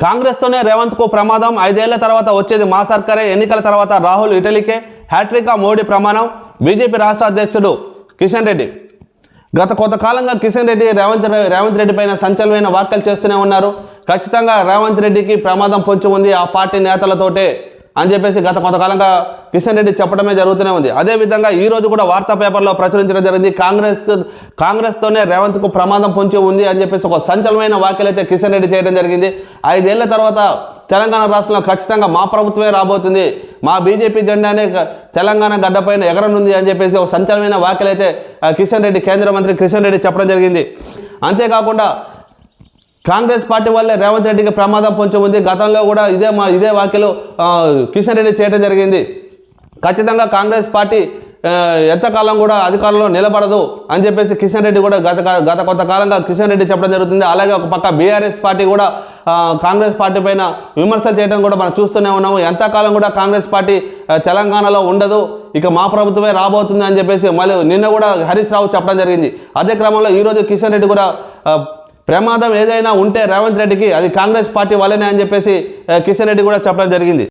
కాంగ్రెస్తోనే రేవంత్కు ప్రమాదం, 5 ఏళ్ల తర్వాత వచ్చేది మా సర్కారే, ఎన్నికల తర్వాత రాహుల్ ఇటలీకే, హ్యాట్రిక్ మోడీ ప్రమాణం. బీజేపీ రాష్ట్ర అధ్యక్షుడు కిషన్ రెడ్డి గత కొంతకాలంగా కిషన్ రెడ్డి రేవంత్ రెడ్డి పైన సంచలనమైన వ్యాఖ్యలు చేస్తూనే ఉన్నారు. ఖచ్చితంగా రేవంత్ రెడ్డికి ప్రమాదం పొంచి ఉంది ఆ పార్టీ నేతలతోటే అని చెప్పేసి గత కొంతకాలంగా కిషన్ రెడ్డి చెప్పడమే జరుగుతూనే ఉంది. అదేవిధంగా ఈరోజు కూడా వార్తా పేపర్లో ప్రచురించడం జరిగింది. కాంగ్రెస్తోనే రేవంత్కు ప్రమాదం పొంచి ఉంది అని చెప్పేసి ఒక సంచలనమైన వ్యాఖ్యలు అయితే కిషన్ రెడ్డి చేయడం జరిగింది. 5 ఏళ్ల తర్వాత తెలంగాణ రాష్ట్రంలో ఖచ్చితంగా మా ప్రభుత్వమే రాబోతుంది, మా బీజేపీ జెండానే తెలంగాణ గడ్డపైన ఎగరనుంది అని చెప్పేసి ఒక సంచలనమైన వ్యాఖ్యలు అయితే కిషన్ రెడ్డి, కేంద్ర మంత్రి కిషన్ రెడ్డి చెప్పడం జరిగింది. అంతేకాకుండా కాంగ్రెస్ పార్టీ వల్లే రేవంత్ రెడ్డికి ప్రమాదం పొంచి ఉంది. గతంలో కూడా ఇదే వ్యాఖ్యలు కిషన్ రెడ్డి చేయడం జరిగింది. ఖచ్చితంగా కాంగ్రెస్ పార్టీ ఎంతకాలం కూడా అధికారంలో నిలబడదు అని చెప్పేసి కిషన్ రెడ్డి కూడా గత కొంతకాలంగా కిషన్ రెడ్డి చెప్పడం జరుగుతుంది. అలాగే ఒక పక్క బీఆర్ఎస్ పార్టీ కూడా కాంగ్రెస్ పార్టీ పైన విమర్శలు చేయడం కూడా మనం చూస్తూనే ఉన్నాము. ఎంతకాలం కూడా కాంగ్రెస్ పార్టీ తెలంగాణలో ఉండదు, ఇక మా ప్రభుత్వమే రాబోతుంది అని చెప్పేసి మళ్ళీ నిన్న కూడా హరీష్ రావు చెప్పడం జరిగింది. అదే క్రమంలో ఈరోజు కిషన్ రెడ్డి కూడా ప్రమాదం ఏదైనా ఉంటే రేవంత్ రెడ్డికి అది కాంగ్రెస్ పార్టీ వల్లనే అని చెప్పేసి కిషన్ రెడ్డి కూడా చెప్పడం జరిగింది.